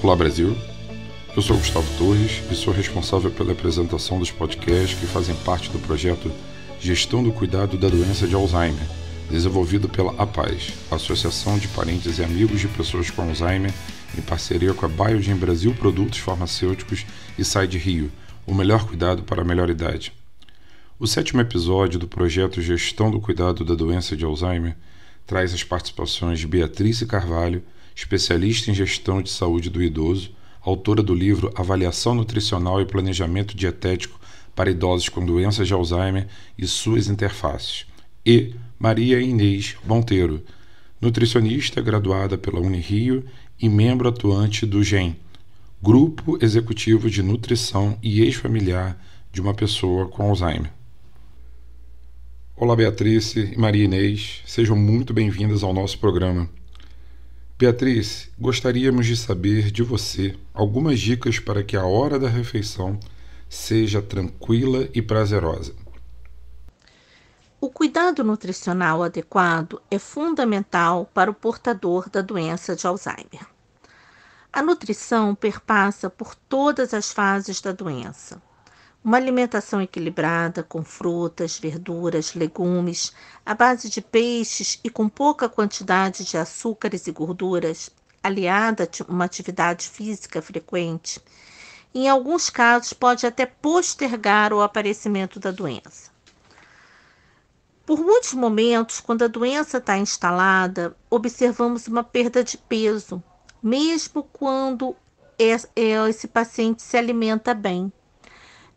Olá Brasil, eu sou Gustavo Torres e sou responsável pela apresentação dos podcasts que fazem parte do projeto Gestão do Cuidado da Doença de Alzheimer, desenvolvido pela APAS, Associação de Parentes e Amigos de Pessoas com Alzheimer, em parceria com a Biogen Brasil Produtos Farmacêuticos e Side Rio, o melhor cuidado para a melhor idade. O 7º episódio do projeto Gestão do Cuidado da Doença de Alzheimer traz as participações de Beatrice Carvalho, especialista em gestão de saúde do idoso, autora do livro Avaliação Nutricional e Planejamento Dietético para Idosos com Doenças de Alzheimer e suas interfaces, e Maria Inês Monteiro, nutricionista graduada pela Unirio e membro atuante do GEM, Grupo Executivo de Nutrição e Ex-Familiar de uma Pessoa com Alzheimer. Olá Beatrice e Maria Inês, sejam muito bem-vindas ao nosso programa. Beatrice, gostaríamos de saber de você algumas dicas para que a hora da refeição seja tranquila e prazerosa. O cuidado nutricional adequado é fundamental para o portador da doença de Alzheimer. A nutrição perpassa por todas as fases da doença. Uma alimentação equilibrada, com frutas, verduras, legumes, à base de peixes e com pouca quantidade de açúcares e gorduras, aliada a uma atividade física frequente, em alguns casos pode até postergar o aparecimento da doença. Por muitos momentos, quando a doença está instalada, observamos uma perda de peso, mesmo quando esse paciente se alimenta bem.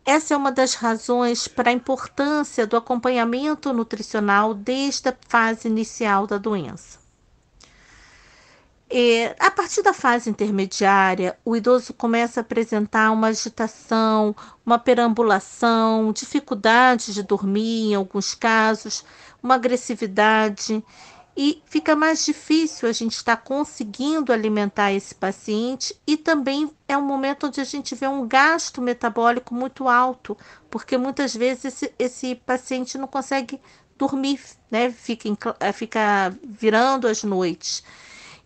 Essa é uma das razões para a importância do acompanhamento nutricional desde a fase inicial da doença. A partir da fase intermediária, o idoso começa a apresentar uma agitação, uma perambulação, dificuldade de dormir em alguns casos, uma agressividade, e fica mais difícil a gente estar conseguindo alimentar esse paciente, e também é um momento onde a gente vê um gasto metabólico muito alto, porque muitas vezes esse paciente não consegue dormir, né? Fica virando as noites.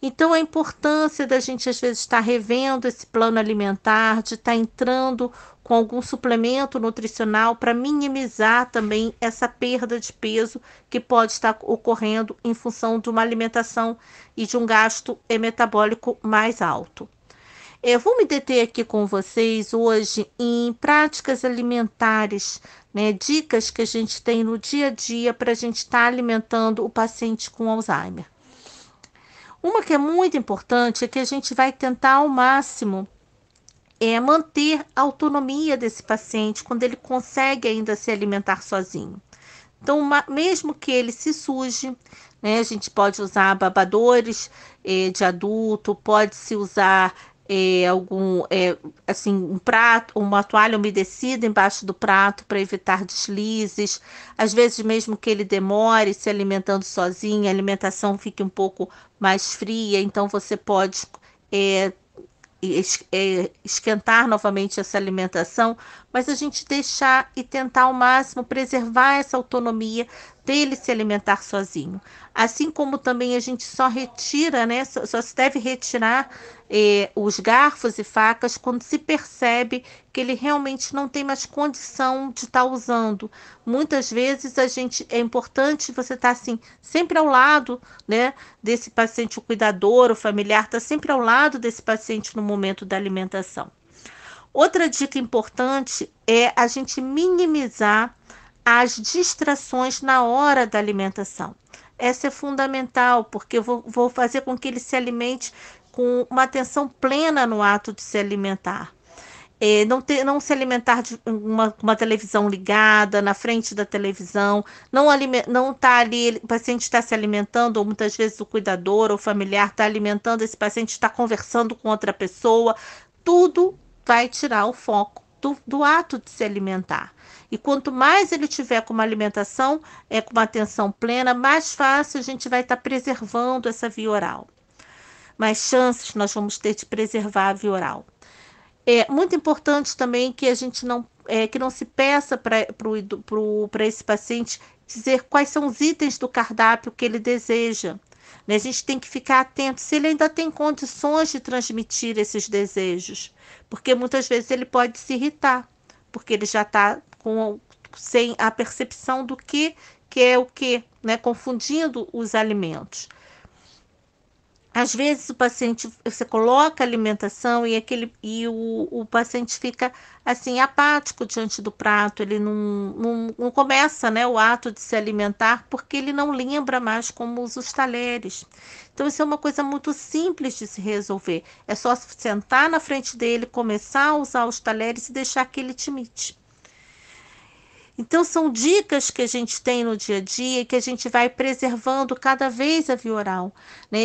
Então, a importância da gente, às vezes, estar revendo esse plano alimentar, de estar entrando com algum suplemento nutricional para minimizar também essa perda de peso que pode estar ocorrendo em função de uma alimentação e de um gasto metabólico mais alto. Eu vou me deter aqui com vocês hoje em práticas alimentares, né, dicas que a gente tem no dia a dia para a gente estar alimentando o paciente com Alzheimer. Uma que é muito importante é que a gente vai tentar ao máximo manter a autonomia desse paciente quando ele consegue ainda se alimentar sozinho. Então, mesmo que ele se suje, né, a gente pode usar babadores de adulto, pode-se usar um prato, uma toalha umedecida embaixo do prato para evitar deslizes. Às vezes, mesmo que ele demore se alimentando sozinho, a alimentação fique um pouco mais fria, então você pode esquentar novamente essa alimentação, mas a gente deixar e tentar ao máximo preservar essa autonomia dele se alimentar sozinho. Assim como também a gente só retira, né, só se deve retirar os garfos e facas quando se percebe que ele realmente não tem mais condição de estar usando. Muitas vezes é importante você estar assim, sempre ao lado, né, desse paciente, o cuidador, o familiar, está sempre ao lado desse paciente no momento da alimentação. Outra dica importante é a gente minimizar as distrações na hora da alimentação. Essa é fundamental, porque eu vou fazer com que ele se alimente com uma atenção plena no ato de se alimentar. Não se alimentar de uma televisão ligada, na frente da televisão, não tá ali, o paciente está se alimentando, ou muitas vezes o cuidador ou o familiar está alimentando, esse paciente está conversando com outra pessoa, tudo vai tirar o foco do ato de se alimentar. E quanto mais ele tiver com uma alimentação, com uma atenção plena, mais fácil a gente vai estar preservando essa via oral. Mais chances nós vamos ter de preservar a via oral. É muito importante também que a gente não se peça para esse paciente dizer quais são os itens do cardápio que ele deseja. né? A gente tem que ficar atento se ele ainda tem condições de transmitir esses desejos, porque muitas vezes ele pode se irritar, porque ele já está sem a percepção do que é o que, né? Confundindo os alimentos. Às vezes o paciente, você coloca a alimentação o paciente fica assim apático diante do prato, ele não começa, né, o ato de se alimentar porque ele não lembra mais como usa os talheres. Então isso é uma coisa muito simples de se resolver, é só sentar na frente dele, começar a usar os talheres e deixar que ele te imite. Então, são dicas que a gente tem no dia a dia que a gente vai preservando cada vez a via oral, né?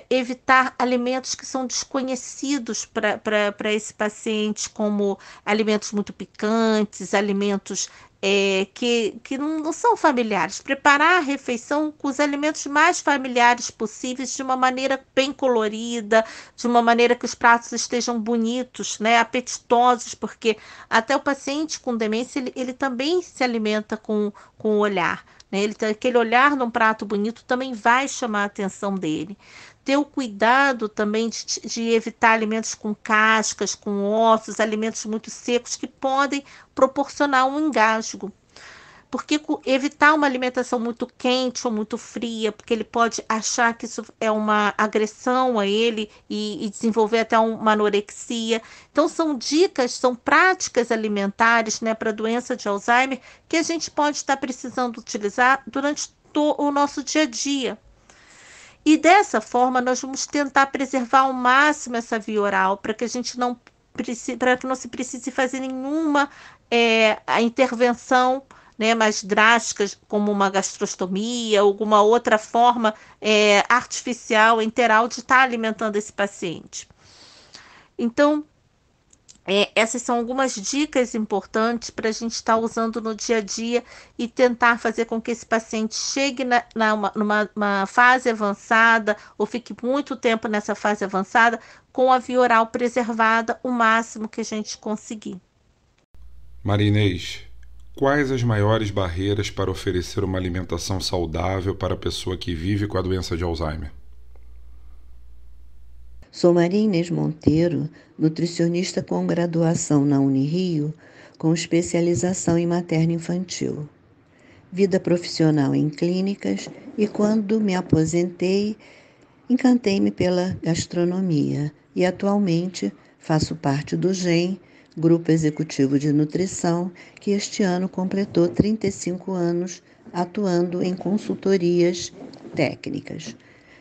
Evitar alimentos que são desconhecidos para esse paciente, como alimentos muito picantes, alimentos que não são familiares. Preparar a refeição com os alimentos mais familiares possíveis, de uma maneira bem colorida, de uma maneira que os pratos estejam bonitos, né? Apetitosos, porque até o paciente com demência, ele também se alimenta com o olhar, né? Aquele olhar num prato bonito também vai chamar a atenção dele. Ter o cuidado também de evitar alimentos com cascas, com ossos, alimentos muito secos que podem proporcionar um engasgo. Porque evitar uma alimentação muito quente ou muito fria, porque ele pode achar que isso é uma agressão a ele e desenvolver até uma anorexia. Então, são dicas, são práticas alimentares, né, para a doença de Alzheimer que a gente pode estar precisando utilizar durante o nosso dia a dia. E dessa forma, nós vamos tentar preservar ao máximo essa via oral, para que a gente para que não se precise fazer nenhuma a intervenção, né, mais drásticas, como uma gastrostomia, alguma outra forma artificial, enteral, de estar alimentando esse paciente. Então, essas são algumas dicas importantes para a gente estar usando no dia a dia e tentar fazer com que esse paciente chegue numa fase avançada ou fique muito tempo nessa fase avançada com a via oral preservada o máximo que a gente conseguir. Maria Inês, quais as maiores barreiras para oferecer uma alimentação saudável para a pessoa que vive com a doença de Alzheimer? Sou Maria Inês Monteiro, nutricionista com graduação na Unirio, com especialização em materno-infantil. Vida profissional em clínicas e, quando me aposentei, encantei-me pela gastronomia e atualmente faço parte do GEM, Grupo Executivo de Nutrição, que este ano completou 35 anos atuando em consultorias técnicas.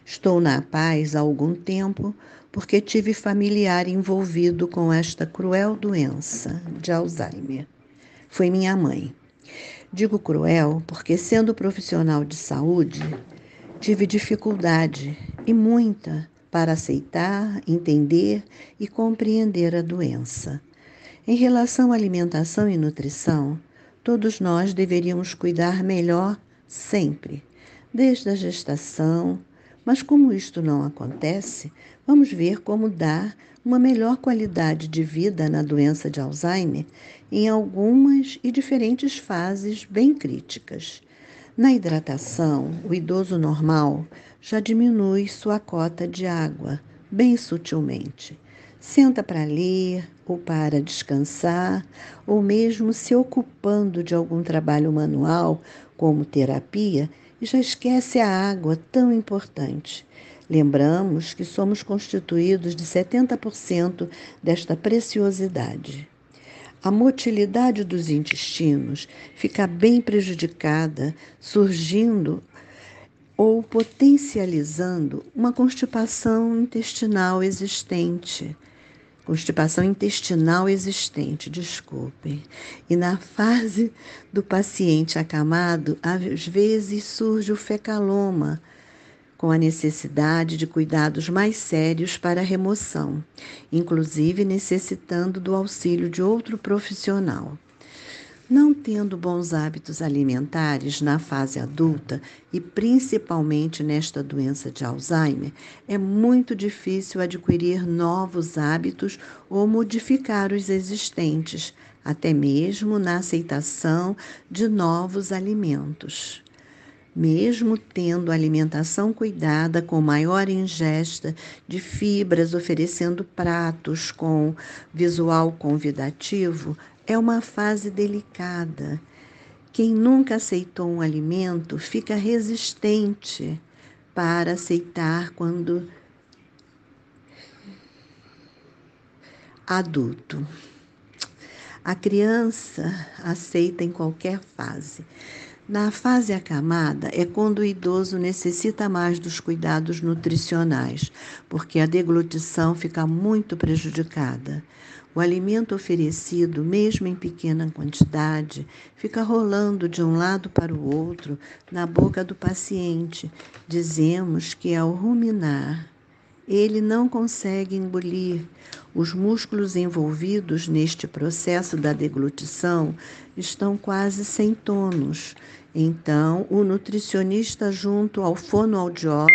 Estou na paz há algum tempo porque tive familiar envolvido com esta cruel doença de Alzheimer. Foi minha mãe. Digo cruel porque, sendo profissional de saúde, tive dificuldade, e muita, para aceitar, entender e compreender a doença. Em relação à alimentação e nutrição, todos nós deveríamos cuidar melhor sempre, desde a gestação. Mas como isto não acontece, vamos ver como dar uma melhor qualidade de vida na doença de Alzheimer em algumas e diferentes fases bem críticas. Na hidratação, o idoso normal já diminui sua cota de água, bem sutilmente. Senta para ler ou para descansar, ou mesmo se ocupando de algum trabalho manual, como terapia, e já esquece a água tão importante. Lembramos que somos constituídos de 70% desta preciosidade. A motilidade dos intestinos fica bem prejudicada, surgindo ou potencializando uma constipação intestinal existente. Desculpem. E na fase do paciente acamado, às vezes surge o fecaloma, com a necessidade de cuidados mais sérios para a remoção, inclusive necessitando do auxílio de outro profissional. Não tendo bons hábitos alimentares na fase adulta e principalmente nesta doença de Alzheimer, é muito difícil adquirir novos hábitos ou modificar os existentes, até mesmo na aceitação de novos alimentos. Mesmo tendo alimentação cuidada, com maior ingesta de fibras, oferecendo pratos com visual convidativo, é uma fase delicada. Quem nunca aceitou um alimento fica resistente para aceitar quando adulto. A criança aceita em qualquer fase. Na fase acamada é quando o idoso necessita mais dos cuidados nutricionais, porque a deglutição fica muito prejudicada. O alimento oferecido, mesmo em pequena quantidade, fica rolando de um lado para o outro na boca do paciente. Dizemos que ao ruminar, ele não consegue engolir. Os músculos envolvidos neste processo da deglutição estão quase sem tônus. Então, o nutricionista, junto ao fonoaudiólogo,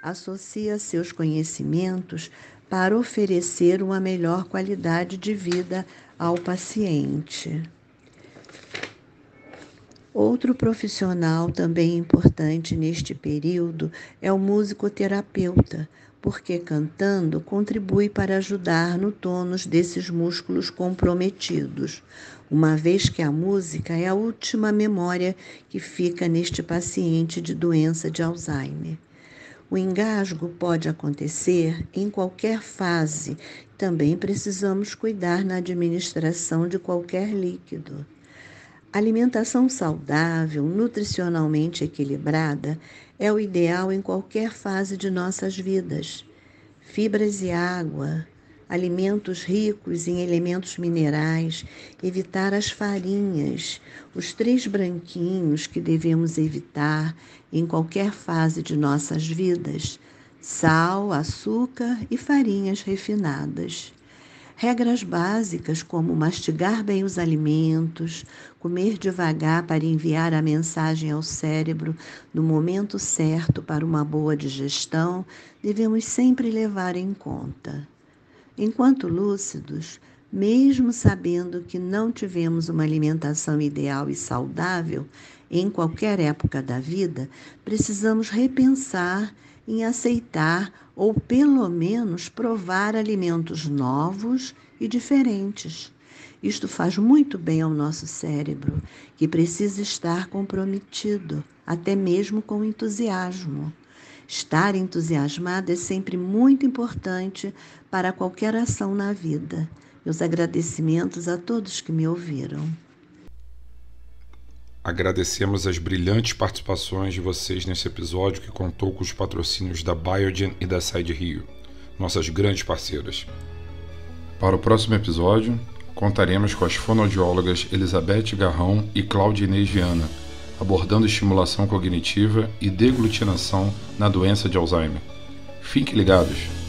associa seus conhecimentos para oferecer uma melhor qualidade de vida ao paciente. Outro profissional também importante neste período é o musicoterapeuta, porque cantando contribui para ajudar no tônus desses músculos comprometidos, uma vez que a música é a última memória que fica neste paciente de doença de Alzheimer. O engasgo pode acontecer em qualquer fase. Também precisamos cuidar na administração de qualquer líquido. Alimentação saudável, nutricionalmente equilibrada, é o ideal em qualquer fase de nossas vidas. Fibras e água, alimentos ricos em elementos minerais, evitar as farinhas, os 3 branquinhos que devemos evitar em qualquer fase de nossas vidas: sal, açúcar e farinhas refinadas. Regras básicas como mastigar bem os alimentos, comer devagar para enviar a mensagem ao cérebro no momento certo para uma boa digestão, devemos sempre levar em conta. Enquanto lúcidos, mesmo sabendo que não tivemos uma alimentação ideal e saudável em qualquer época da vida, precisamos repensar em aceitar ou pelo menos provar alimentos novos e diferentes. Isto faz muito bem ao nosso cérebro, que precisa estar comprometido, até mesmo com entusiasmo. Estar entusiasmado é sempre muito importante para qualquer ação na vida. Meus agradecimentos a todos que me ouviram. Agradecemos as brilhantes participações de vocês nesse episódio, que contou com os patrocínios da Biogen e da Side Rio, nossas grandes parceiras. Para o próximo episódio, contaremos com as fonoaudiólogas Elizabeth Garrão e Cláudia Inês Viana, abordando estimulação cognitiva e deglutinação na doença de Alzheimer. Fiquem ligados!